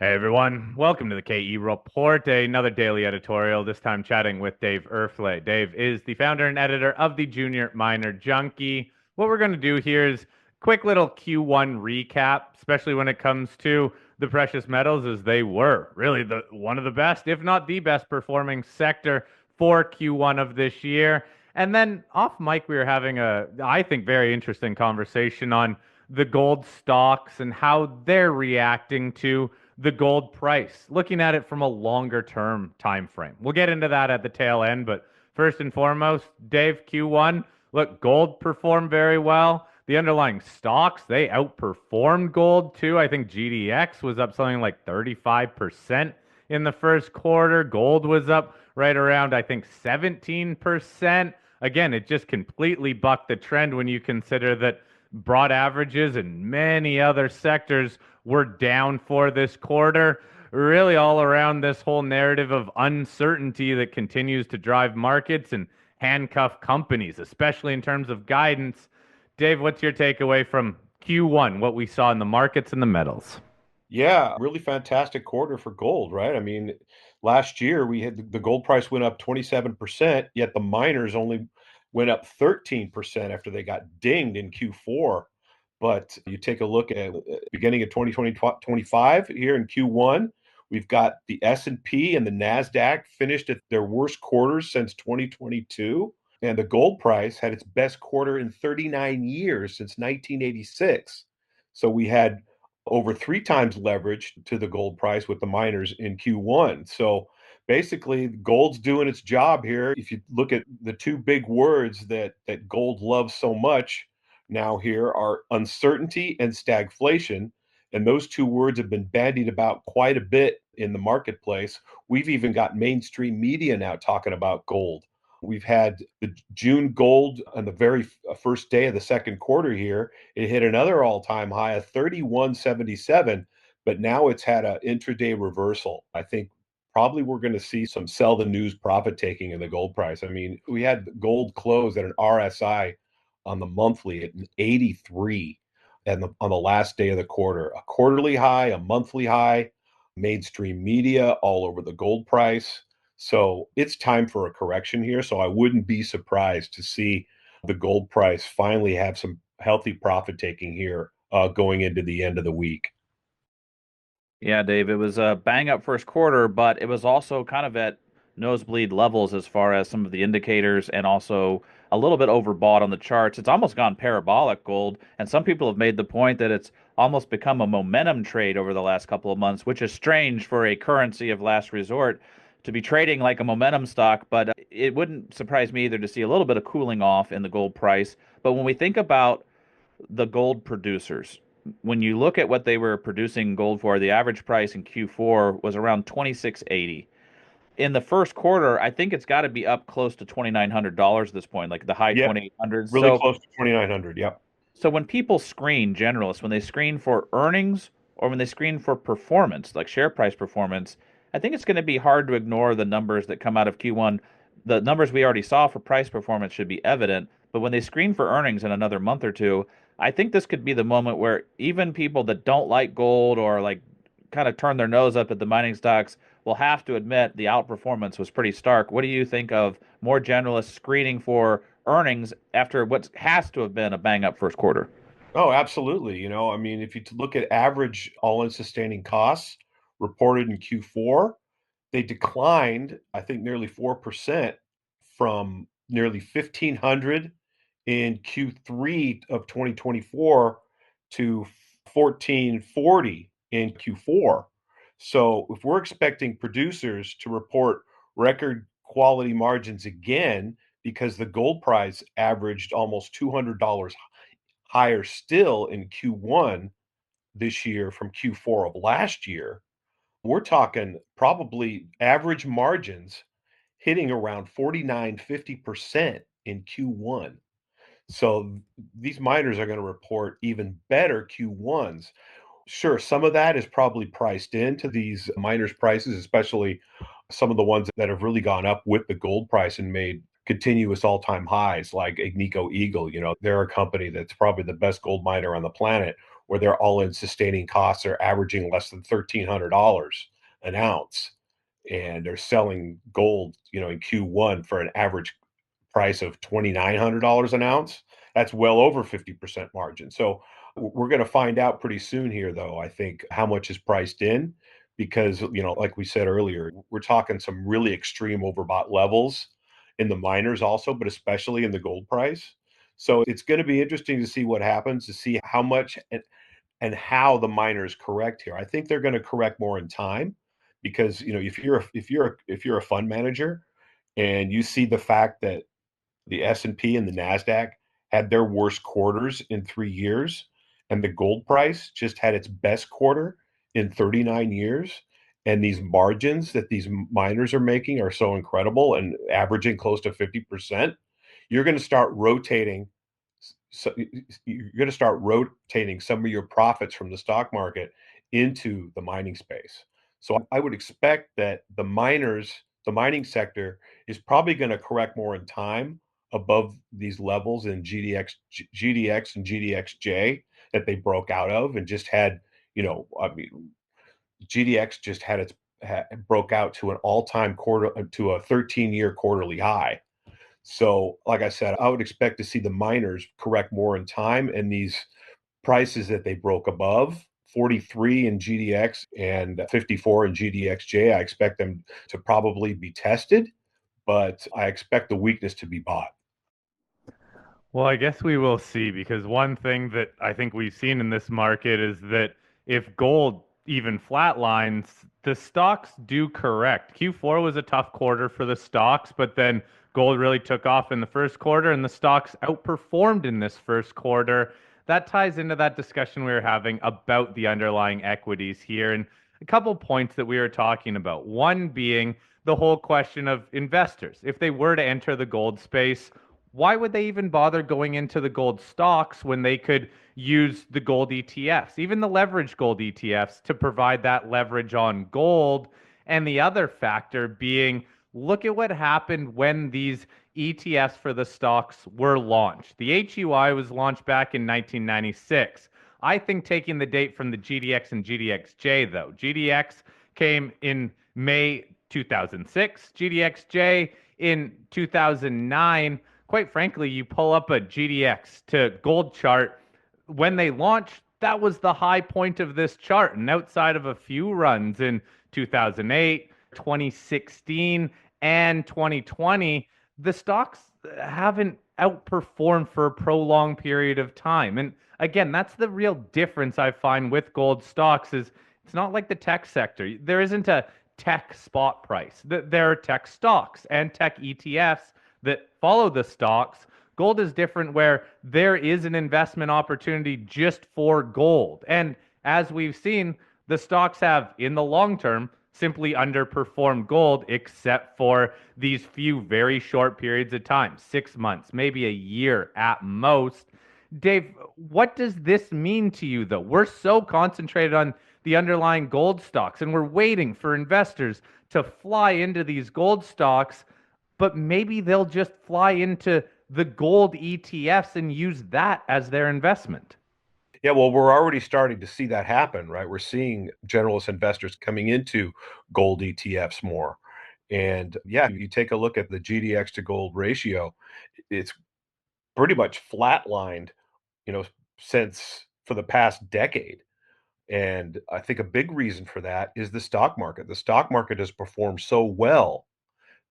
Hey everyone, welcome to the KE Report, another daily editorial, this time chatting with Dave Erfle. Dave is the founder and editor of the Junior Miner Junky. What we're going to do here is quick little Q1 recap, especially when it comes to the precious metals, as they were really one of the best, if not the best performing sector for Q1 of this year. And then off mic, we were having I think, very interesting conversation on the gold stocks and how they're reacting to the gold price, looking at it from a longer term time frame. We'll get into that at the tail end, but first and foremost, Dave, Q1, look, gold performed very well. The underlying stocks, they outperformed gold too. I think GDX was up something like 35% in the first quarter. Gold was up right around, I think, 17%. Again, it just completely bucked the trend when you consider that broad averages and many other sectors were down for this quarter. Really, all around this whole narrative of uncertainty that continues to drive markets and handcuff companies, especially in terms of guidance. Dave, what's your takeaway from Q1, what we saw in the markets and the metals? Yeah, really fantastic quarter for gold, right? I mean, last year we had the gold price went up 27%, yet the miners only went up 13% after they got dinged in Q4. But you take a look at beginning of 2025 here in Q1, we've got the S&P and the Nasdaq finished at their worst quarters since 2022, and the gold price had its best quarter in 39 years since 1986. So we had over three times leverage to the gold price with the miners in Q1. So basically, gold's doing its job here. If you look at the two big words that gold loves so much now here are uncertainty and stagflation. And those two words have been bandied about quite a bit in the marketplace. We've even got mainstream media now talking about gold. We've had the June gold on the very first day of the second quarter here. It hit another all-time high of 31.77, but now it's had an intraday reversal. I think probably we're going to see some sell the news profit taking in the gold price. I mean, we had gold close at an RSI on the monthly at 83 and on the last day of the quarter. A quarterly high, a monthly high, mainstream media all over the gold price. So it's time for a correction here. So I wouldn't be surprised to see the gold price finally have some healthy profit taking here going into the end of the week. Yeah, Dave, it was a bang up first quarter, but it was also kind of at nosebleed levels as far as some of the indicators and also a little bit overbought on the charts. It's almost gone parabolic gold, and some people have made the point that it's almost become a momentum trade over the last couple of months, which is strange for a currency of last resort to be trading like a momentum stock, but it wouldn't surprise me either to see a little bit of cooling off in the gold price. But when we think about the gold producers, when you look at what they were producing gold for, the average price in Q4 was around 26.80. In the first quarter, I think it's got to be up close to $2,900 at this point, like the high Yeah, 2,800s. really So, close to 2,900. Yep. so when people screen generalists, when they screen for earnings or when they screen for performance, like share price performance, I think it's going to be hard to ignore the numbers that come out of Q1. The numbers we already saw for price performance should be evident, but when they screen for earnings in another month or two, I think this could be the moment where even people that don't like gold or like kind of turn their nose up at the mining stocks will have to admit the outperformance was pretty stark. What do you think of more generalists screening for earnings after what has to have been a bang up first quarter? Oh, absolutely. I mean, if you look at average all-in sustaining costs reported in Q4, they declined, I think, nearly 4% from nearly 1,500 in Q3 of 2024 to 1440 in Q4. So if we're expecting producers to report record quality margins again, because the gold price averaged almost $200 higher still in Q1 this year from Q4 of last year, we're talking probably average margins hitting around 49-50% in Q1. So these miners are going to report even better Q1s. Sure, some of that is probably priced into these miners' prices, especially some of the ones that have really gone up with the gold price and made continuous all-time highs, like Agnico Eagle. They're a company that's probably the best gold miner on the planet, where their all-in sustaining costs are averaging less than $1,300 an ounce, and they're selling gold, in Q1 for an average price of $2,900 an ounce. That's well over 50% margin. So we're going to find out pretty soon here, though, I think, how much is priced in, because, like we said earlier, we're talking some really extreme overbought levels in the miners also, but especially in the gold price. So it's going to be interesting to see what happens, to see how much and how the miners correct here. I think they're going to correct more in time, because if you're a fund manager and you see the fact that the S&P and the Nasdaq had their worst quarters in 3 years, and the gold price just had its best quarter in 39 years, and these margins that these miners are making are so incredible and averaging close to 50%, you're going to start rotating. So you're going to start rotating some of your profits from the stock market into the mining space. So I would expect that the mining sector is probably going to correct more in time above these levels in GDX and GDXJ that they broke out of, and just had, I mean, GDX just broke out to an all-time quarter, to a 13-year quarterly high. So, like I said, I would expect to see the miners correct more in time, and these prices that they broke above 43 in GDX and 54 in GDXJ, I expect them to probably be tested, but I expect the weakness to be bought. Well, I guess we will see, because one thing that I think we've seen in this market is that if gold even flatlines, the stocks do correct. Q4 was a tough quarter for the stocks, but then gold really took off in the first quarter and the stocks outperformed in this first quarter. That ties into that discussion we were having about the underlying equities here, and a couple points that we were talking about. One being the whole question of investors. If they were to enter the gold space, why would they even bother going into the gold stocks when they could use the gold ETFs, even the leverage gold ETFs, to provide that leverage on gold? And the other factor being, look at what happened when these ETFs for the stocks were launched. The HUI was launched back in 1996. I think taking the date from the GDX and GDXJ, though. GDX came in May 2006, GDXJ in 2009. Quite frankly, you pull up a GDX to gold chart, when they launched, that was the high point of this chart. And outside of a few runs in 2008, 2016, and 2020, the stocks haven't outperformed for a prolonged period of time. And again, that's the real difference I find with gold stocks. Is it's not like the tech sector. There isn't a tech spot price. There are tech stocks and tech ETFs that follow the stocks. Gold is different, where there is an investment opportunity just for gold. And as we've seen, the stocks have, in the long term, simply underperformed gold, except for these few very short periods of time, 6 months, maybe a year at most. Dave, what does this mean to you, though? We're so concentrated on the underlying gold stocks, and we're waiting for investors to fly into these gold stocks, but maybe they'll just fly into the gold ETFs and use that as their investment. Yeah, well, we're already starting to see that happen, right? We're seeing generalist investors coming into gold ETFs more. And yeah, you take a look at the GDX to gold ratio, it's pretty much flatlined, you know, since for the past decade. And I think a big reason for that is the stock market. The stock market has performed so well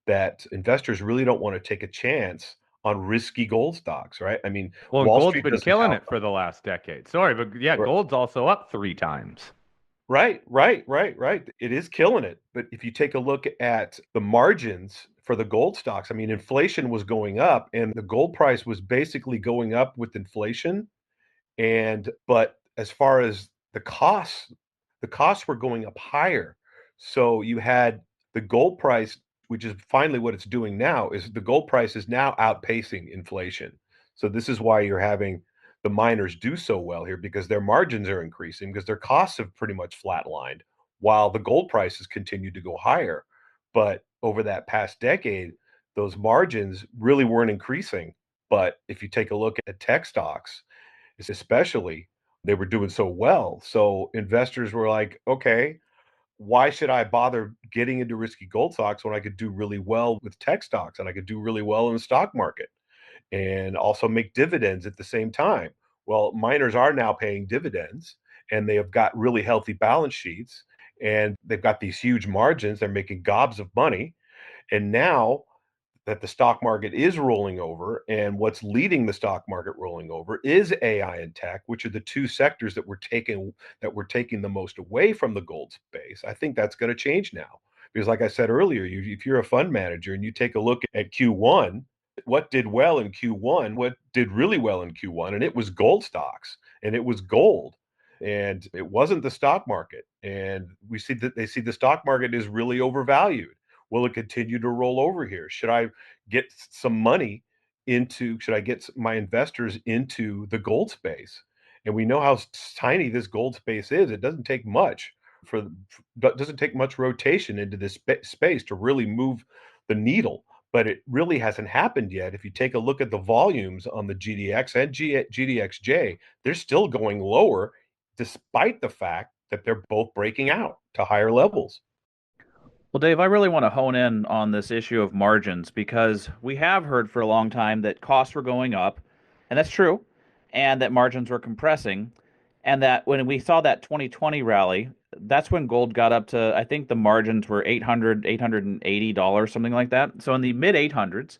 that investors really don't want to take a chance on risky gold stocks, right? I mean, Well, and Wall gold's Street been doesn't killing have it for the last decade. Sorry, but yeah, gold's also up 3 times. Right. It is killing it. But if you take a look at the margins for the gold stocks, I mean, inflation was going up and the gold price was basically going up with inflation. But as far as the costs were going up higher. So you had the gold price, which is finally what it's doing now, is the gold price is now outpacing inflation. So this is why you're having the miners do so well here, because their margins are increasing, because their costs have pretty much flatlined while the gold prices continue to go higher. But over that past decade, those margins really weren't increasing. But if you take a look at tech stocks, especially, They were doing so well. So investors were like, okay, why should I bother getting into risky gold stocks when I could do really well with tech stocks and I could do really well in the stock market and also make dividends at the same time? Well, miners are now paying dividends and they have got really healthy balance sheets and they've got these huge margins. They're making gobs of money. And now that the stock market is rolling over, and what's leading the stock market rolling over is AI and tech, which are the two sectors that we're taking the most away from the gold space. I think that's going to change now because, like I said earlier, if you're a fund manager and you take a look at Q1, what did well in Q1, what did really well in Q1, and it was gold stocks and it was gold. And it wasn't the stock market. And we see that they see the stock market is really overvalued. Will it continue to roll over here? Should I get some money should I get my investors into the gold space? And we know how tiny this gold space is. It doesn't take much doesn't take much rotation into this space to really move the needle, but it really hasn't happened yet. If you take a look at the volumes on the GDX and GDXJ, they're still going lower despite the fact that they're both breaking out to higher levels. Well, Dave, I really want to hone in on this issue of margins because we have heard for a long time that costs were going up, and that's true, and that margins were compressing, and that when we saw that 2020 rally, that's when gold got up to, I think the margins were $880, something like that. So in the mid 800s,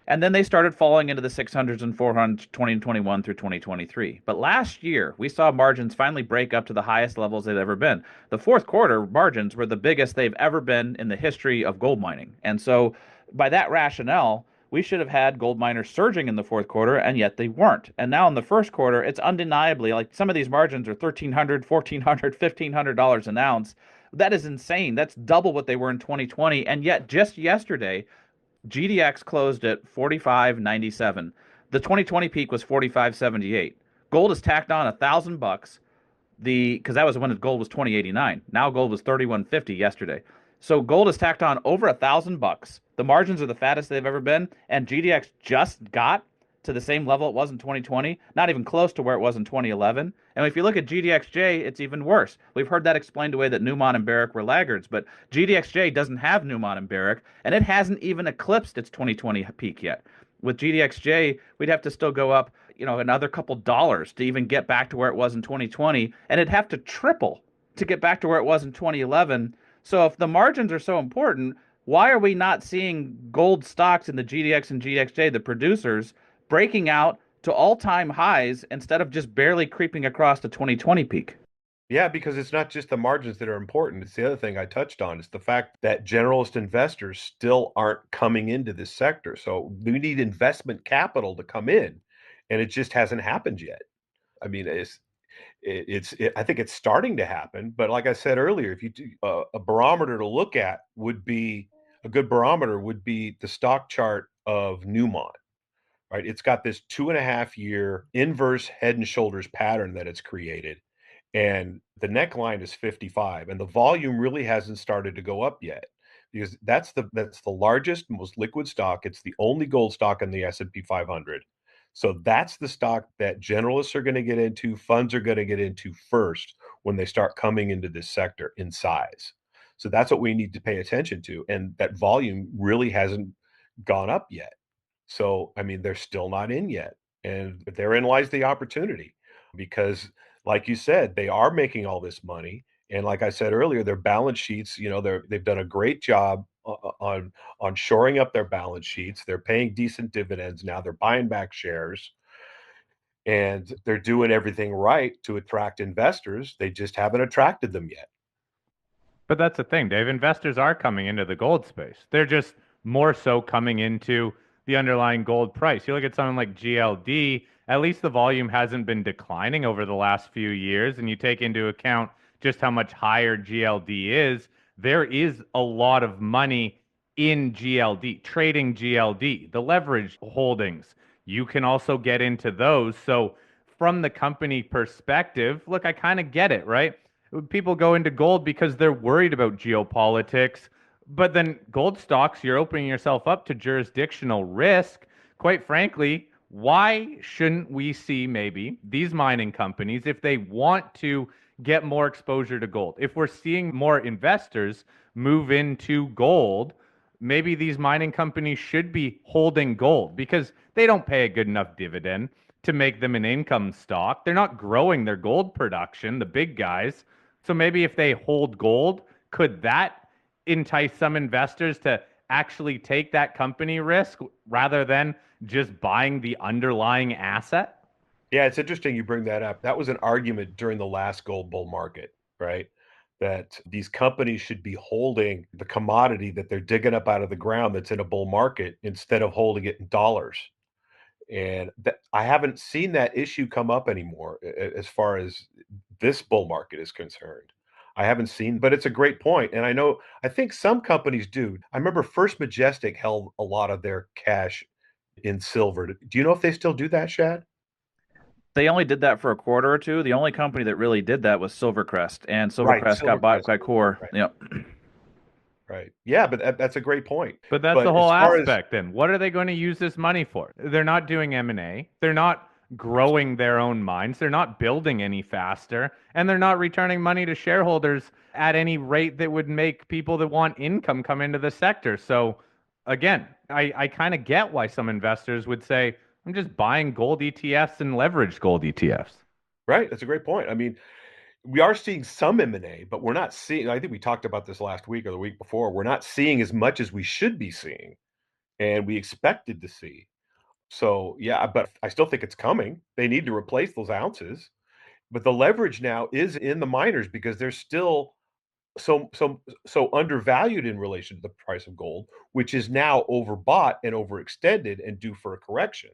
and then they started falling into the 600s and 400s 2021 through 2023. But last year, we saw margins finally break up to the highest levels they've ever been. The fourth quarter margins were the biggest they've ever been in the history of gold mining. And so, by that rationale, we should have had gold miners surging in the fourth quarter, and yet they weren't. And now in the first quarter, it's undeniably like some of these margins are $1,300, $1,400, $1,500 an ounce. That is insane. That's double what they were in 2020. And yet, just yesterday, GDX closed at 45.97. The 2020 peak was 45.78. Gold is tacked on $1,000. Because that was when gold was 20.89. Now gold was 31.50 yesterday. So gold is tacked on over $1,000. The margins are the fattest they've ever been, and GDX just got to the same level it was in 2020, not even close to where it was in 2011. And if you look at GDXJ, it's even worse. We've heard that explained away that Newmont and Barrick were laggards, but GDXJ doesn't have Newmont and Barrick, and it hasn't even eclipsed its 2020 peak yet. With GDXJ, we'd have to still go up, another couple dollars to even get back to where it was in 2020, and it'd have to triple to get back to where it was in 2011. So if the margins are so important, why are we not seeing gold stocks in the GDX and GDXJ, the producers, breaking out to all-time highs instead of just barely creeping across the 2020 peak? Yeah, because it's not just the margins that are important. It's the other thing I touched on. It's the fact that generalist investors still aren't coming into this sector. So we need investment capital to come in, and it just hasn't happened yet. I mean, I think it's starting to happen. But like I said earlier, if you do a barometer to look at would be a good barometer would be the stock chart of Newmont. Right, it's got this 2.5 year inverse head and shoulders pattern that it's created, and the neckline is 55, and the volume really hasn't started to go up yet because that's the largest, most liquid stock. It's the only gold stock in the S&P 500. So that's the stock that generalists are going to get into, funds are going to get into first when they start coming into this sector in size. So that's what we need to pay attention to, and that volume really hasn't gone up yet. So, I mean, they're still not in yet. And therein lies the opportunity because, like you said, they are making all this money. And like I said earlier, their balance sheets, they've done a great job on shoring up their balance sheets. They're paying decent dividends now. They're buying back shares and they're doing everything right to attract investors. They just haven't attracted them yet. But that's the thing, Dave. Investors are coming into the gold space. They're just more so coming into the underlying gold price. You look at something like GLD, at least the volume hasn't been declining over the last few years. And you take into account just how much higher GLD is, there is a lot of money in GLD, trading GLD, the leverage holdings. You can also get into those. So, from the company perspective, look, I kind of get it, right? People go into gold because they're worried about geopolitics. But then gold stocks, you're opening yourself up to jurisdictional risk. Quite frankly, why shouldn't we see maybe these mining companies, if they want to get more exposure to gold, if we're seeing more investors move into gold, maybe these mining companies should be holding gold because they don't pay a good enough dividend to make them an income stock. They're not growing their gold production, the big guys. So maybe if they hold gold, could that entice some investors to actually take that company risk rather than just buying the underlying asset? Yeah, it's interesting you bring that up. That was an argument during the last gold bull market, right? That these companies should be holding the commodity that they're digging up out of the ground that's in a bull market instead of holding it in dollars. And that I haven't seen that issue come up anymore as far as this bull market is concerned. I haven't seen, but it's a great point. And I think some companies do. I remember First Majestic held a lot of their cash in silver. Do you know if they still do that, Shad? They only did that for a quarter or two. The only company that really did that was Silvercrest, and Right, Silvercrest got bought Silvercrest. by Core. Right, Yep. right. Yeah, but that's a great point. But that's the But as whole far as aspect then. What are they going to use this money for? They're not doing M&A. They're not growing their own mines. They're not building any faster, and they're not returning money to shareholders at any rate that would make people that want income come into the sector. So again, I kind of get why some investors would say, I'm just buying gold ETFs and leveraged gold ETFs. right, that's a great point. I mean, we are seeing some M&A, but we're not seeing, I think we talked about this last week or the week before. We're not seeing as much as we should be seeing and we expected to see. So, yeah, but I still think it's coming. They need to replace those ounces. But the leverage now is in the miners because they're still so undervalued in relation to the price of gold, which is now overbought and overextended and due for a correction,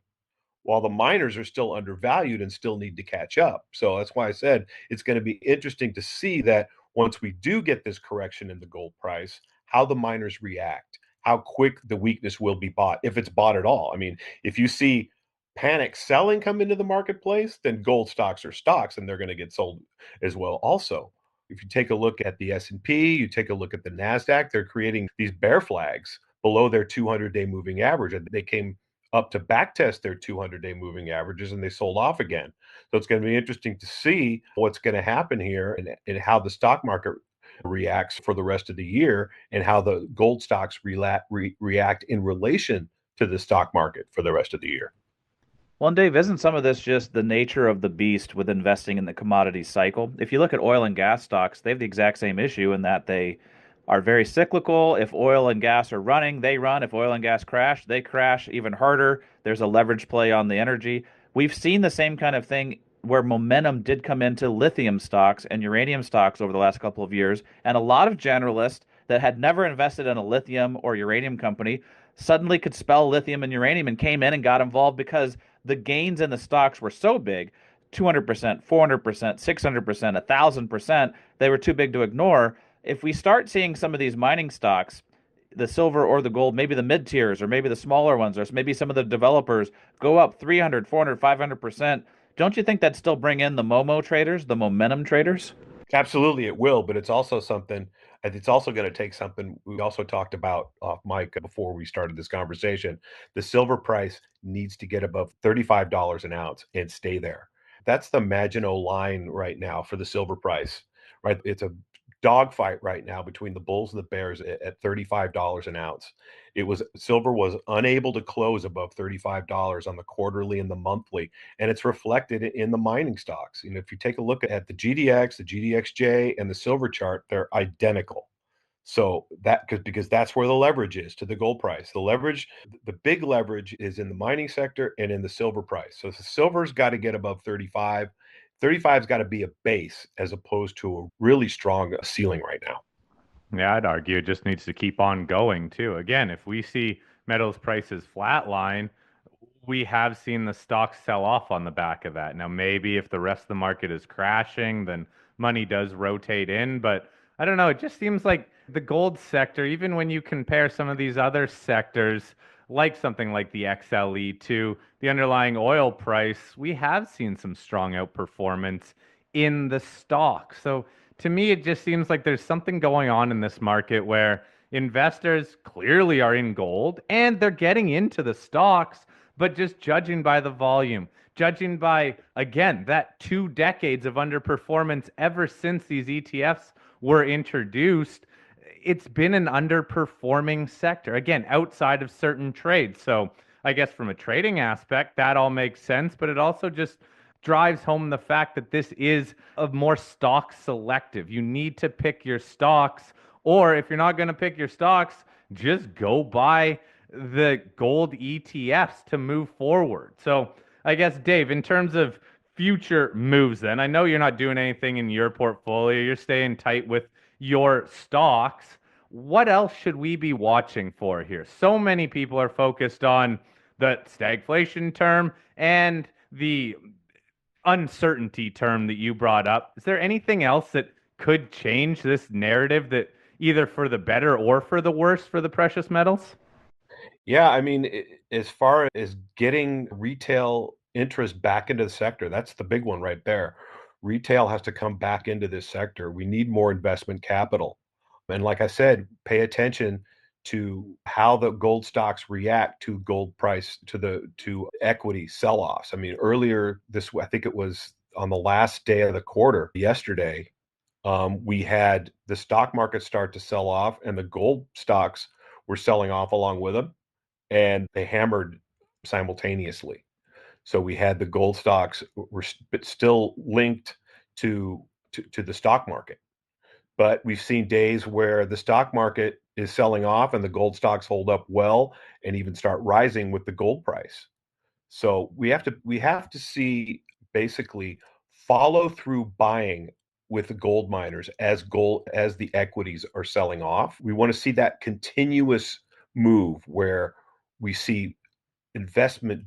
while the miners are still undervalued and still need to catch up. So that's why I said it's going to be interesting to see that once we do get this correction in the gold price, how the miners react, how quick the weakness will be bought, if it's bought at all. I mean, if you see panic selling come into the marketplace, then gold stocks are stocks and they're going to get sold as well also. If you take a look at the S&P, you take a look at the Nasdaq, they're creating these bear flags below their 200-day moving average. And they came up to backtest their 200-day moving averages and they sold off again. So it's going to be interesting to see what's going to happen here and how the stock market reacts for the rest of the year and how the gold stocks react in relation to the stock market for the rest of the year. Well, and Dave, isn't some of this just the nature of the beast with investing in the commodity cycle? If you look at oil and gas stocks, they have the exact same issue in that they are very cyclical. If oil and gas are running, they run. If oil and gas crash, they crash even harder. There's a leverage play on the energy. We've seen the same kind of thing where momentum did come into lithium stocks and uranium stocks over the last couple of years. And a lot of generalists that had never invested in a lithium or uranium company suddenly could spell lithium and uranium and came in and got involved because the gains in the stocks were so big, 200%, 400%, 600%, 1,000%, they were too big to ignore. If we start seeing some of these mining stocks, the silver or the gold, maybe the mid tiers or maybe the smaller ones, or maybe some of the developers go up 300, 400, 500%, don't you think that'd still bring in the Momo traders, the momentum traders? Absolutely, it will, but it's also something. It's also going to take something we also talked about off mic before we started this conversation. The silver price needs to get above $35 an ounce and stay there. That's the Maginot line right now for the silver price, right? It's a dogfight right now between the bulls and the bears at $35 an ounce. Silver was unable to close above $35 on the quarterly and the monthly, and it's reflected in the mining stocks. If you take a look at the GDX, the GDXJ, and the silver chart, they're identical. So because that's where the leverage is to the gold price. The big leverage is in the mining sector and in the silver price. So the silver's got to get above 35. 35's got to be a base as opposed to a really strong ceiling right now. Yeah, I'd argue it just needs to keep on going too. Again, if we see metals prices flatline, we have seen the stocks sell off on the back of that. Now, maybe if the rest of the market is crashing, then money does rotate in. But I don't know. It just seems like the gold sector, even when you compare some of these other sectors, like something like the XLE to the underlying oil price, we have seen some strong outperformance in the stock. So to me, it just seems like there's something going on in this market where investors clearly are in gold and they're getting into the stocks, but just judging by the volume, judging by, again, that 2 decades of underperformance ever since these ETFs were introduced, it's been an underperforming sector, again, outside of certain trades. So I guess from a trading aspect, that all makes sense, but it also just drives home the fact that this is a more stock selective. You need to pick your stocks, or if you're not going to pick your stocks, just go buy the gold ETFs to move forward. So I guess, Dave, in terms of future moves, then I know you're not doing anything in your portfolio, you're staying tight with your stocks. What else should we be watching for here? So many people are focused on the stagflation term and the uncertainty term that you brought up. Is there anything else that could change this narrative, that either for the better or for the worse for the precious metals? Yeah, I mean, as far as getting retail interest back into the sector, that's the big one right there. Retail has to come back into this sector. We need more investment capital. And like I said, pay attention to how the gold stocks react to gold price, to equity sell-offs. I mean, earlier I think it was on the last day of the quarter, yesterday, we had the stock market start to sell off, and the gold stocks were selling off along with them, and they hammered simultaneously. So we had the gold stocks were still linked to the stock market. But we've seen days where the stock market is selling off and the gold stocks hold up well and even start rising with the gold price. So we have to see basically follow through buying with the gold miners as the equities are selling off. We want to see that continuous move where we see investment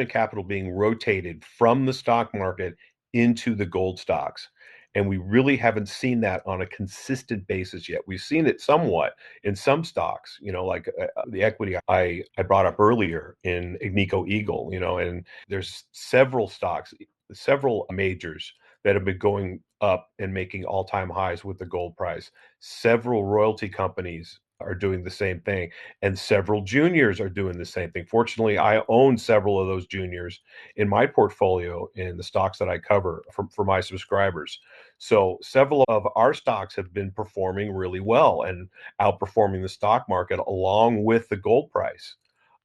capital being rotated from the stock market into the gold stocks. And we really haven't seen that on a consistent basis yet. We've seen it somewhat in some stocks, like the equity I brought up earlier in Agnico Eagle, and there's several stocks, several majors that have been going up and making all-time highs with the gold price. Several royalty companies are doing the same thing, and several juniors are doing the same thing. Fortunately, I own several of those juniors in my portfolio in the stocks that I cover for my subscribers. So several of our stocks have been performing really well and outperforming the stock market along with the gold price.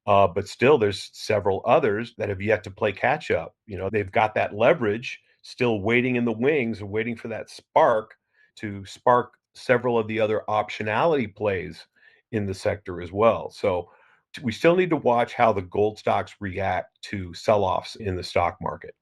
But still, there's several others that have yet to play catch up. They've got that leverage still waiting in the wings and waiting for that spark to spark several of the other optionality plays in the sector as well. So we still need to watch how the gold stocks react to sell-offs in the stock market.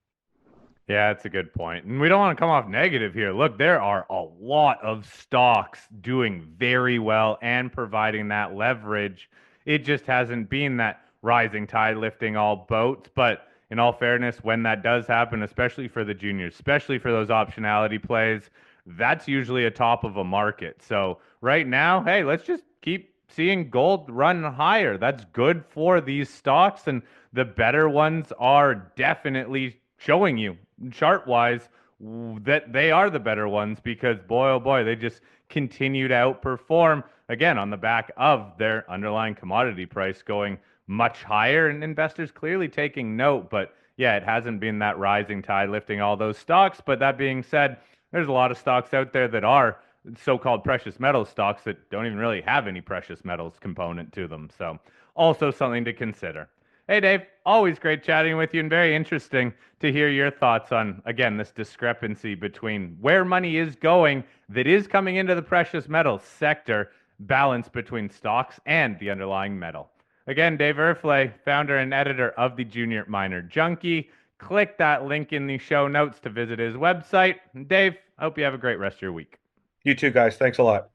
Yeah, that's a good point. And we don't want to come off negative here. Look, there are a lot of stocks doing very well and providing that leverage. It just hasn't been that rising tide lifting all boats. But in all fairness, when that does happen, especially for the juniors, especially for those optionality plays, that's usually a top of a market. So right now, hey, let's just keep seeing gold run higher. That's good for these stocks. And the better ones are definitely showing you chart wise that they are the better ones, because boy oh boy, they just continue to outperform, again, on the back of their underlying commodity price going much higher, and investors clearly taking note. But yeah, it hasn't been that rising tide lifting all those stocks. But that being said, there's a lot of stocks out there that are so-called precious metals stocks that don't even really have any precious metals component to them. So also something to consider. Hey, Dave, always great chatting with you, and very interesting to hear your thoughts on, again, this discrepancy between where money is going that is coming into the precious metals sector, balance between stocks and the underlying metal. Again, Dave Erfle, founder and editor of the Junior Miner Junky. Click that link in the show notes to visit his website. Dave, I hope you have a great rest of your week. You too, guys. Thanks a lot.